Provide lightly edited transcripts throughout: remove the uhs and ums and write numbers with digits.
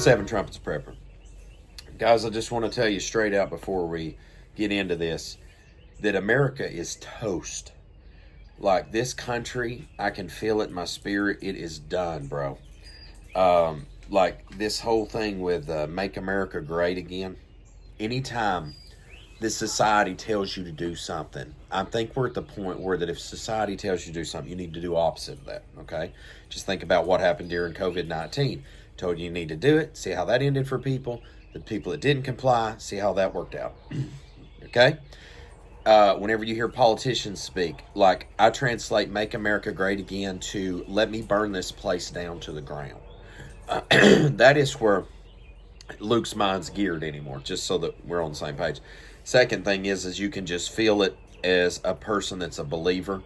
Seven Trumpets Prepper. Guys, I just want to tell you straight out before we get into this that America is toast. Like, this country, I can feel it in my spirit. It is done, bro. Like, this whole thing with Make America Great Again. Anytime this society tells you to do something, I think we're at the point where that if society tells you to do something, you need to do opposite of that, okay? Just think about what happened during COVID-19. Told you need to do it, see how that ended for people. The people that didn't comply, see how that worked out, okay? Whenever you hear politicians speak, like, I translate Make America Great Again to let me burn this place down to the ground. That is where Luke's mind's geared anymore, just so that we're on the same page. Second thing is you can just feel it as a person that's a believer,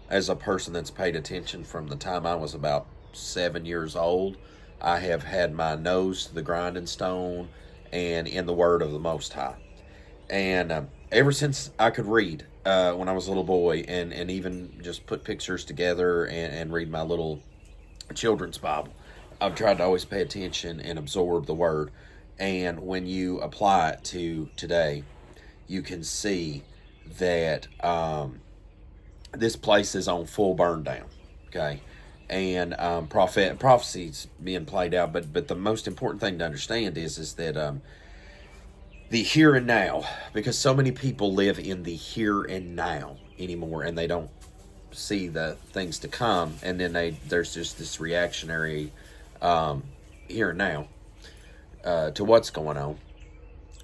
as a person that's paid attention from the time I was about 7 years old. I have had my nose to the grinding stone and in the word of the Most High. And ever since I could read when I was a little boy and even just put pictures together and read my little children's Bible, I've tried to always pay attention and absorb the word. And when you apply it to today, you can see that this place is on full burn down, okay? And prophecy's being played out. But the most important thing to understand is that the here and now, because so many people live in the here and now anymore, and they don't see the things to come, and then there's just this reactionary here and now to what's going on,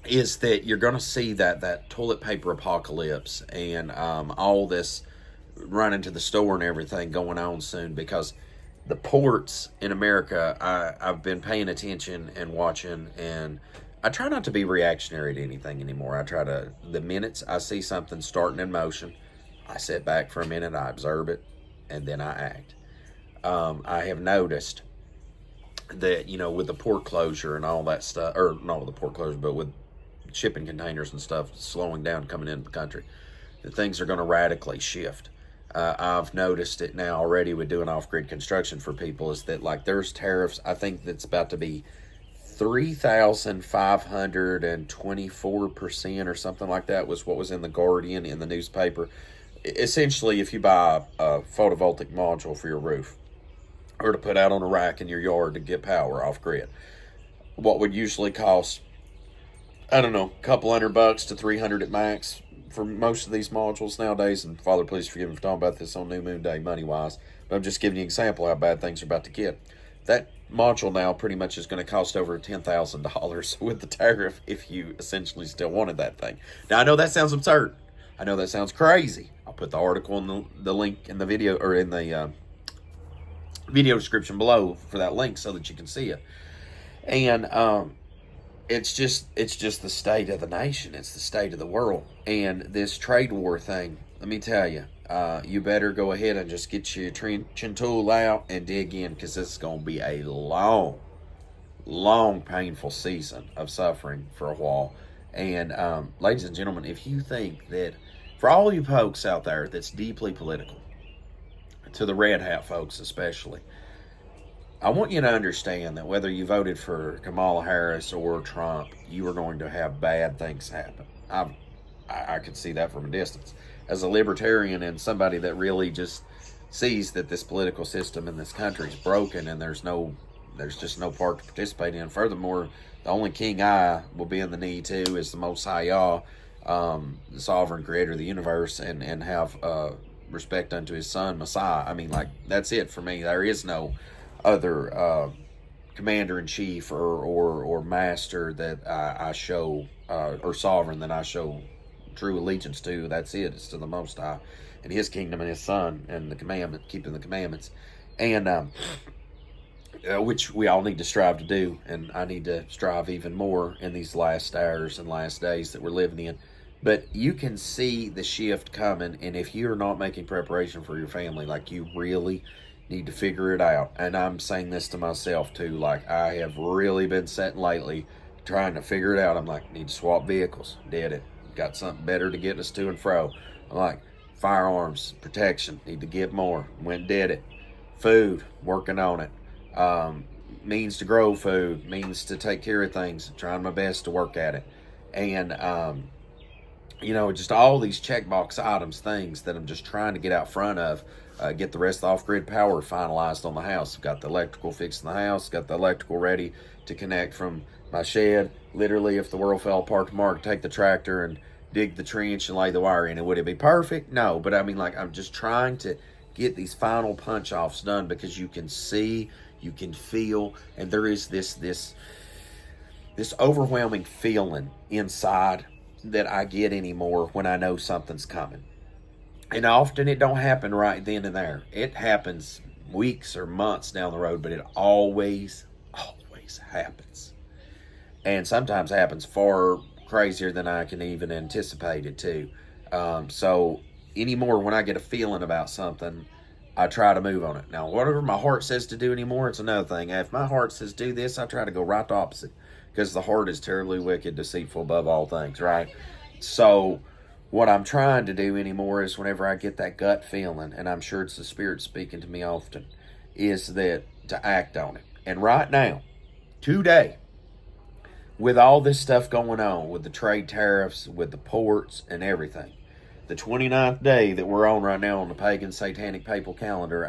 is that you're going to see that toilet paper apocalypse and all this running to the store and everything going on soon, because the ports in America, I've been paying attention and watching, and I try not to be reactionary to anything anymore. I try to, the minutes I see something starting in motion, I sit back for a minute, I observe it, and then I act. I have noticed that, with the port closure and all that stuff, or not with the port closure, but with shipping containers and stuff slowing down coming into the country, that things are going to radically shift. I've noticed it now already with doing off-grid construction for people, is that, like, there's tariffs, I think that's about to be 3,524% or something like that was what was in the Guardian in the newspaper. Essentially, if you buy a photovoltaic module for your roof, or to put out on a rack in your yard to get power off grid, what would usually cost, I don't know, a couple $100 to $300 at max for most of these modules nowadays. And Father, please forgive me for talking about this on New Moon Day money wise, but I'm just giving you an example how bad things are about to get. That module now pretty much is going to cost over $10,000 with the tariff if you essentially still wanted that thing. Now, I know that sounds absurd. I know that sounds crazy. I'll put the article in the link in the video, or in the video description below for that link so that you can see it. And it's just the state of the nation. It's the state of the world. And this trade war thing, let me tell you, you better go ahead and just get your trenching tool out and dig in, because this is going to be a long, painful season of suffering for a while. And ladies and gentlemen, if you think that, for all you folks out there that's deeply political, to the red hat folks especially, I want you to understand that whether you voted for Kamala Harris or Trump, you are going to have bad things happen. I could see that from a distance. As a libertarian and somebody that really just sees that this political system in this country is broken, and there's just no part to participate in. Furthermore, the only king I will be in the knee to is the Most High Yah, the sovereign creator of the universe, and have respect unto his son, Messiah. I mean, like, that's it for me. There is no other commander-in-chief or master that I show, or sovereign that I show true allegiance to. That's it. It's to the Most High and his kingdom and his son and the commandment, keeping the commandments, and which we all need to strive to do, and I need to strive even more in these last hours and last days that we're living in. But you can see the shift coming, and if you're not making preparation for your family, like, you really need to figure it out. And I'm saying this to myself too. Like, I have really been sitting lately trying to figure it out. I'm like, need to swap vehicles. Did it. Got something better to get us to and fro. I'm like, firearms, protection, need to get more. Went and did it. Food, working on it. means to grow food, means to take care of things, trying my best to work at it. And, just all these checkbox items, things that I'm just trying to get out front of, get the rest of the off-grid power finalized on the house. I've got the electrical fixed in the house, got the electrical ready to connect from my shed. Literally, if the world fell apart tomorrow, I could take the tractor and dig the trench and lay the wire in. And would it be perfect? No, but I mean, like, I'm just trying to get these final punch-offs done, because you can see, you can feel, and there is this overwhelming feeling inside that I get anymore when I know something's coming. And often it don't happen right then and there. It happens weeks or months down the road, but it always happens. And sometimes happens far crazier than I can even anticipate it too. So anymore, when I get a feeling about something, I try to move on it. Now, whatever my heart says to do anymore, it's another thing. If my heart says do this, I try to go right the opposite, because the heart is terribly wicked, deceitful above all things, right? So what I'm trying to do anymore is, whenever I get that gut feeling, and I'm sure it's the Spirit speaking to me often, is that to act on it. And right now, today, with all this stuff going on, with the trade tariffs, with the ports and everything, the 29th day that we're on right now on the pagan satanic papal calendar,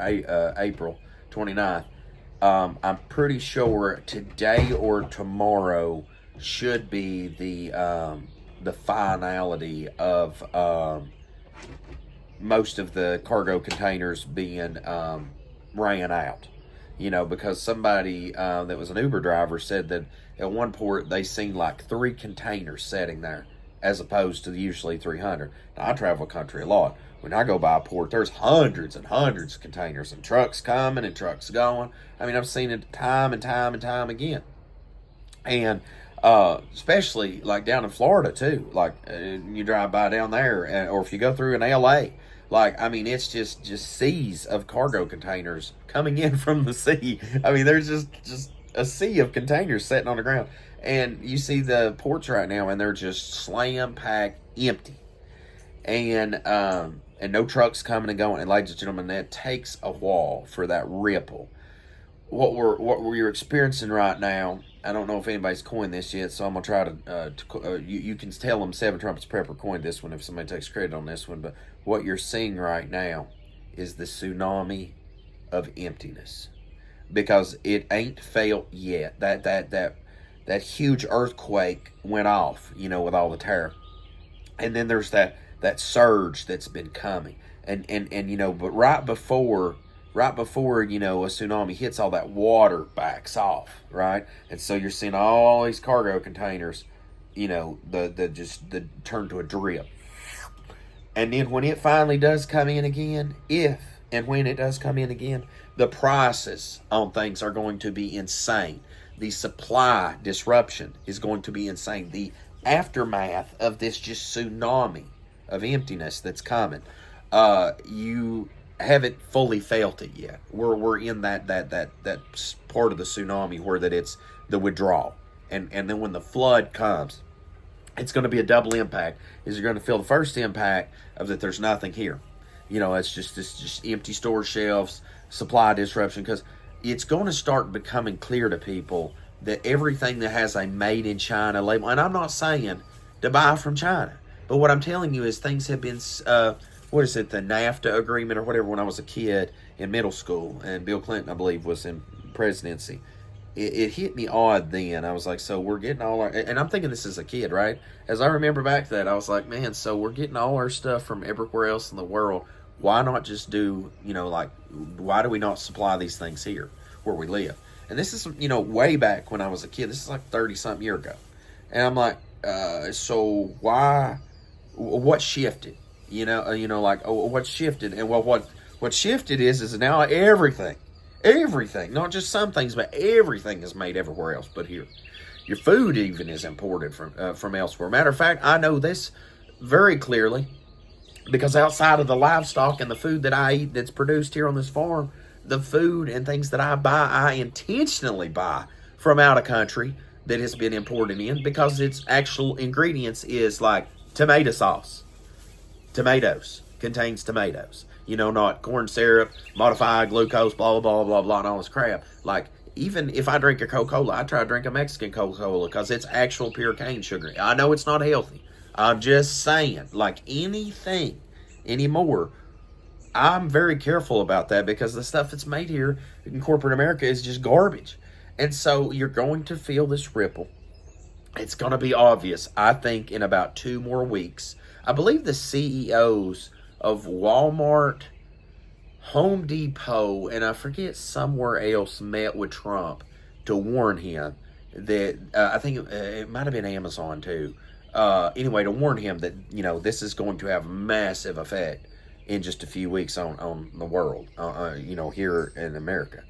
April 29th, I'm pretty sure today or tomorrow should be the finality of most of the cargo containers being ran out. Because somebody that was an Uber driver said that at one port they seen like 3 containers sitting there, as opposed to usually 300. Now, I travel the country a lot. When I go by a port, there's hundreds and hundreds of containers, and trucks coming and trucks going. I mean, I've seen it time and time and time again. And especially like down in Florida too. Like you drive by down there, or if you go through in LA, like, I mean, it's just seas of cargo containers coming in from the sea. I mean, there's just a sea of containers sitting on the ground. And you see the ports right now, and they're just slam packed empty. And no trucks coming and going. And ladies and gentlemen, that takes a while for that ripple. What we're experiencing right now, I don't know if anybody's coined this yet, so I'm gonna try to you can tell them Seven Trumpets Prepper coined this one if somebody takes credit on this one. But what you're seeing right now is the tsunami of emptiness, because it ain't felt yet. That huge earthquake went off, with all the terror, and then there's that surge that's been coming, and but right before a tsunami hits, all that water backs off, right? And so you're seeing all these cargo containers, the turn to a drip. And then when it finally does come in again, when it does come in again, the prices on things are going to be insane. The supply disruption is going to be insane. The aftermath of this just tsunami of emptiness that's coming, you haven't fully felt it yet. We're in that part of the tsunami where that it's the withdrawal, and then when the flood comes, it's going to be a double impact. Is you're going to feel the first impact of that there's nothing here, it's just empty store shelves, supply disruption, because it's going to start becoming clear to people that everything that has a made in China label, and I'm not saying to buy from China, but what I'm telling you is things have been, the NAFTA agreement or whatever, when I was a kid in middle school, and Bill Clinton, I believe, was in presidency. It hit me odd then. I was like, so we're getting all our, and I'm thinking this as a kid, right? As I remember back to that, I was like, man, so we're getting all our stuff from everywhere else in the world. Why not just do, why do we not supply these things here where we live? And this is, way back when I was a kid. This is like 30-something years ago. And I'm like, so why, what shifted? What shifted? And what shifted is now everything, not just some things, but everything is made everywhere else but here. Your food even is imported from elsewhere. Matter of fact, I know this very clearly, because outside of the livestock and the food that I eat that's produced here on this farm, the food and things that I buy, I intentionally buy from out of country that has been imported in, because its actual ingredients is like tomato sauce. Tomatoes, contains tomatoes. Not corn syrup, modified glucose, blah, blah, blah, blah, blah, and all this crap. Like, Even if I drink a Coca-Cola, I try to drink a Mexican Coca-Cola because it's actual pure cane sugar. I know it's not healthy. I'm just saying, like anything anymore, I'm very careful about that because the stuff that's made here in corporate America is just garbage. And so you're going to feel this ripple. It's going to be obvious, I think, in about 2 more weeks. I believe the CEOs of Walmart, Home Depot, and I forget somewhere else met with Trump to warn him that, I think it might have been Amazon too. Anyway, to warn him that, this is going to have massive effect in just a few weeks on the world, here in America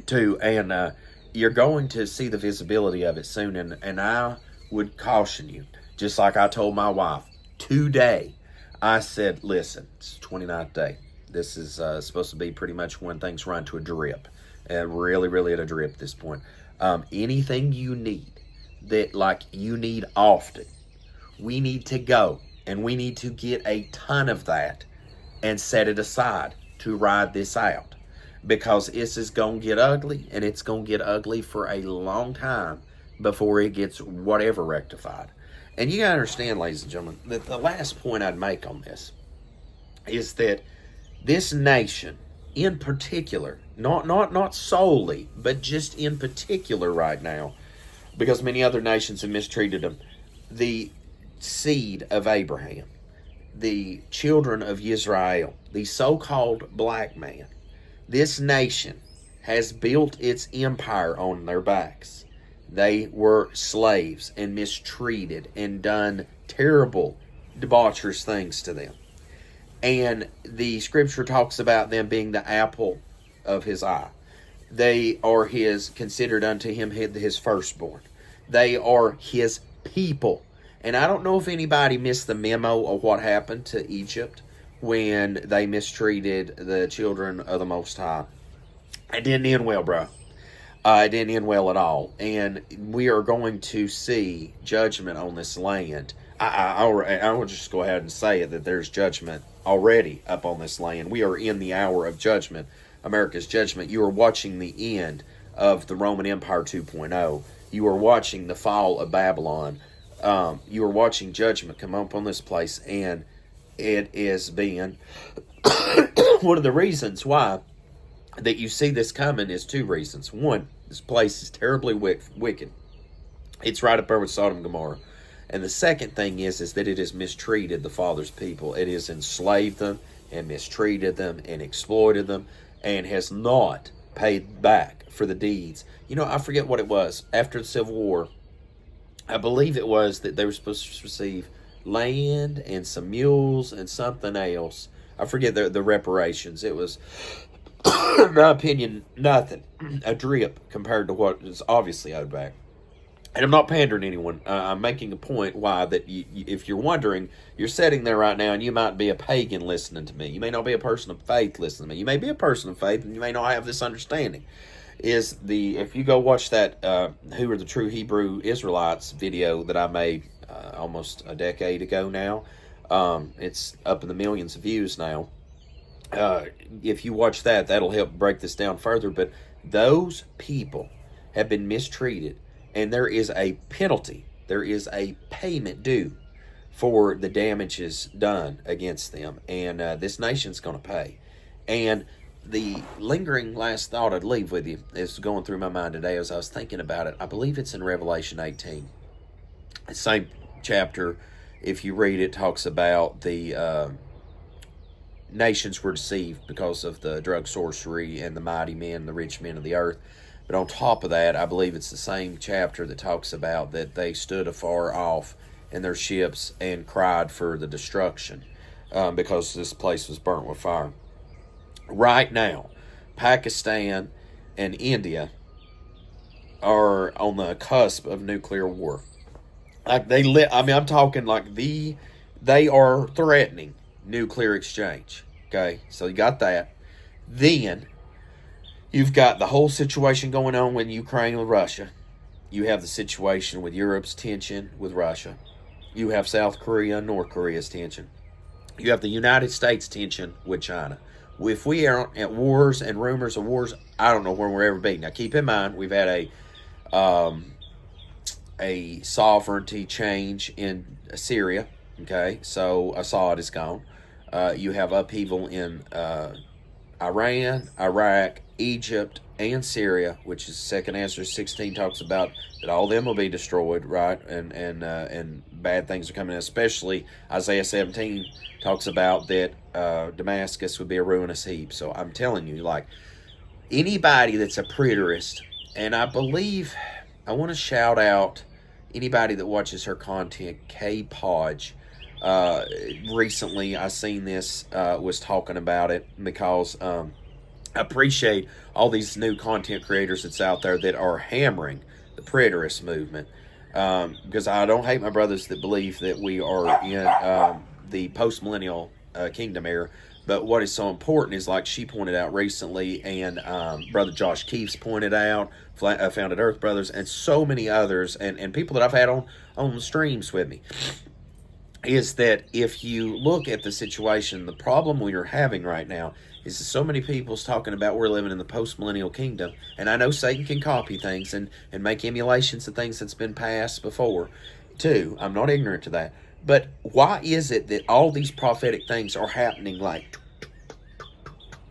too. And you're going to see the visibility of it soon. And I would caution you, just like I told my wife today, I said, listen, it's 29th day. This is supposed to be pretty much when things run to a drip, really, really at a drip at this point. Anything you need that you need often, we need to go and we need to get a ton of that and set it aside to ride this out, because this is going to get ugly, and it's going to get ugly for a long time before it gets whatever rectified. And you got to understand, ladies and gentlemen, that the last point I'd make on this is that this nation in particular, not solely, but just in particular right now, because many other nations have mistreated them, the seed of Abraham, the children of Israel, the so-called black man, this nation has built its empire on their backs. They were slaves and mistreated and done terrible, debaucherous things to them. And the scripture talks about them being the apple of his eye. They are considered unto him his firstborn. They are his people. And I don't know if anybody missed the memo of what happened to Egypt when they mistreated the children of the Most High. It didn't end well, bro. It didn't end well at all. And we are going to see judgment on this land. I will just go ahead and say it, that there's judgment already up on this land. We are in the hour of judgment, America's judgment. You are watching the end of the Roman Empire 2.0. You are watching the fall of Babylon. You are watching judgment come up on this place, and it is being one of the reasons why that you see this coming is 2 reasons. One, this place is terribly wicked. It's right up there with Sodom and Gomorrah. And the second thing is that it has mistreated the Father's people. It has enslaved them and mistreated them and exploited them, and has not paid back for the deeds. I forget what it was. After the Civil War, I believe it was that they were supposed to receive land and some mules and something else. I forget the reparations. It was, in my opinion, nothing. A drip compared to what is obviously owed back. And I'm not pandering to anyone. I'm making a point why that if you're wondering, you're sitting there right now and you might be a pagan listening to me. You may not be a person of faith listening to me. You may be a person of faith and you may not have this understanding. If you go watch that Who Are the True Hebrew Israelites video that I made almost a decade ago now, it's up in the millions of views now. If you watch that, that'll help break this down further. But those people have been mistreated, and there is a penalty. There is a payment due for the damages done against them. And this nation's going to pay. And the lingering last thought I'd leave with you is going through my mind today as I was thinking about it. I believe it's in Revelation 18. The same chapter, if you read it, talks about the nations were deceived because of the drug sorcery and the mighty men, the rich men of the earth. But on top of that, I believe it's the same chapter that talks about that they stood afar off in their ships and cried for the destruction because this place was burnt with fire. Right now, Pakistan and India are on the cusp of nuclear war. I'm talking like they are threatening nuclear exchange. Okay, so you got that. Then you've got the whole situation going on with Ukraine and Russia. You have the situation with Europe's tension with Russia. You have South Korea and North Korea's tension. You have the United States tension with China. If we are at wars and rumors of wars, I don't know where we'll ever be. Now, keep in mind, we've had a sovereignty change in Syria. Okay, so Assad is gone. You have upheaval in Iran, Iraq, Egypt, and Syria, which is Second Ezra 16 talks about that all of them will be destroyed, right? And bad things are coming in. Especially Isaiah 17 talks about that Damascus would be a ruinous heap. So I'm telling you, like, anybody that's a preterist, and I believe I want to shout out anybody that watches her content, Kay Podge. Recently I seen this, was talking about it because I appreciate all these new content creators that's out there that are hammering the preterist movement, because I don't hate my brothers that believe that we are in the post-millennial kingdom era. But what is so important is, like she pointed out recently, and Brother Josh Keefe's pointed out, Founded Earth Brothers, and so many others, and people that I've had on the streams with me, is that if you look at the situation, the problem we are having right now is that so many people's talking about we're living in the post-millennial kingdom. And I know Satan can copy things and make emulations of things that's been passed before, too. I'm not ignorant to that. But why is it that all these prophetic things are happening like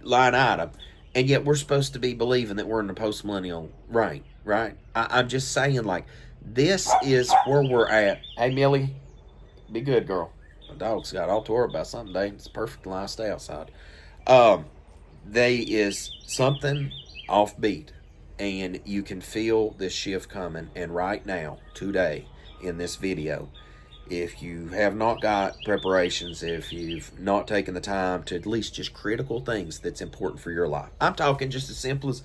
line item, and yet we're supposed to be believing that we're in the post-millennial reign, right? I'm just saying, like, this is where we're at. Hey, Millie, be good, girl. My dog's got all tore about something today. It's perfect line stay outside. They is something offbeat, and you can feel this shift coming. And right now, today, in this video, if you have not got preparations, if you've not taken the time to at least just critical things that's important for your life. I'm talking just as simple as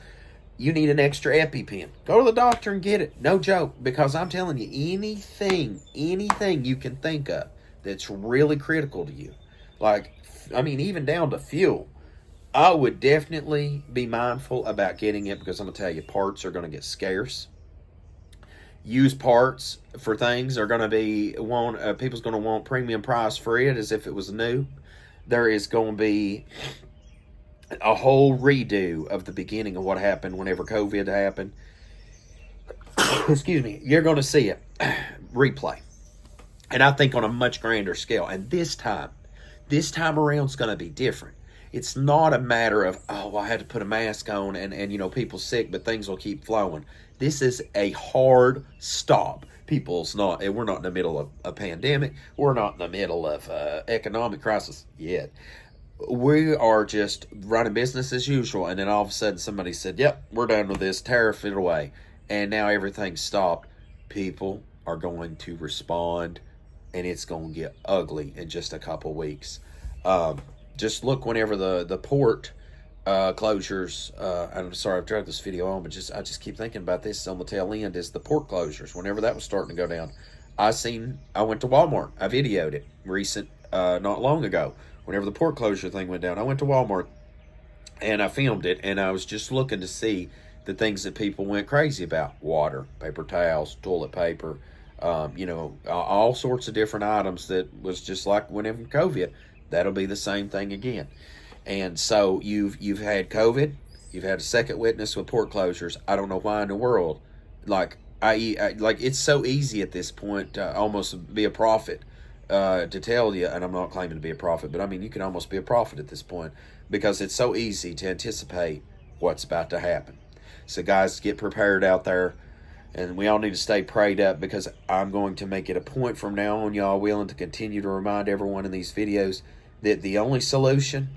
you need an extra EpiPen. Go to the doctor and get it. No joke. Because I'm telling you, anything you can think of that's really critical to you. Like, I mean, even down to fuel. I would definitely be mindful about getting it, because I'm going to tell you, parts are going to get scarce. Used parts for things are going to be people's going to want premium price for it as if it was new. There is going to be a whole redo of the beginning of what happened whenever COVID happened. Excuse me. You're going to see it replay, and I think on a much grander scale. And this time around is going to be different. It's not a matter of, oh, I had to put a mask on and you know, people's sick, but things will keep flowing. This is a hard stop. We're not in the middle of a pandemic. We're not in the middle of economic crisis yet. We are just running business as usual. And then all of a sudden somebody said, yep, we're done with this, tariff it away. And now everything's stopped. People are going to respond, and it's going to get ugly in just a couple weeks. Just look whenever the port closures, I'm sorry I've dragged this video on, but I just keep thinking about this on the tail end, is the port closures. Whenever that was starting to go down, I went to Walmart. I videoed it not long ago. Whenever the port closure thing went down, I went to Walmart and I filmed it, and I was just looking to see the things that people went crazy about. Water, paper towels, toilet paper, all sorts of different items that was just like whenever COVID. That'll be the same thing again. And so you've had COVID, you've had a second witness with port closures. I don't know why in the world, like it's so easy at this point to almost be a prophet, to tell you, and I'm not claiming to be a prophet, but I mean, you can almost be a prophet at this point, because it's so easy to anticipate what's about to happen. So guys, get prepared out there, and we all need to stay prayed up, because I'm going to make it a point from now on, y'all willing to continue to remind everyone in these videos that the only solution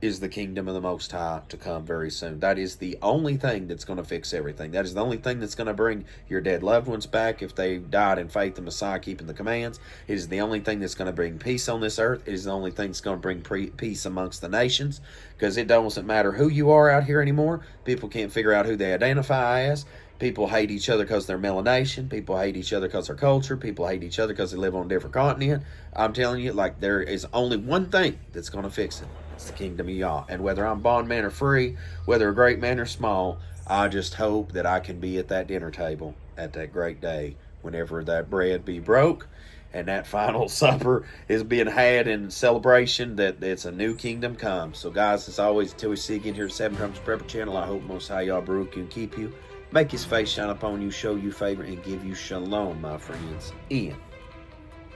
is the kingdom of the Most High to come very soon. That is the only thing that's going to fix everything. That is the only thing that's going to bring your dead loved ones back if they died in faith in Messiah, keeping the commands. It is the only thing that's going to bring peace on this earth. It is the only thing that's going to bring peace amongst the nations, because it doesn't matter who you are out here anymore. People can't figure out who they identify as. People hate each other because they're melanation. People hate each other because they're culture. People hate each other because they live on a different continent. I'm telling you, like, there is only one thing that's going to fix it. It's the kingdom of Yah. And whether I'm bondman or free, whether a great man or small, I just hope that I can be at that dinner table at that great day, whenever that bread be broke And that final supper is being had in celebration that it's a new kingdom come. So, guys, as always, until we see you again here at Seven Trumpets Prepper Channel, I hope Most High Yah Baruch you and keep you, make His face shine upon you, show you favor, and give you shalom, my friends, in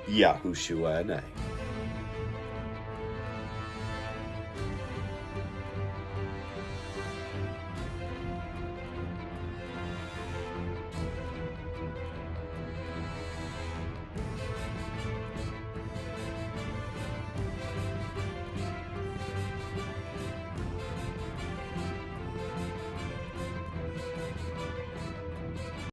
Yahushua's name.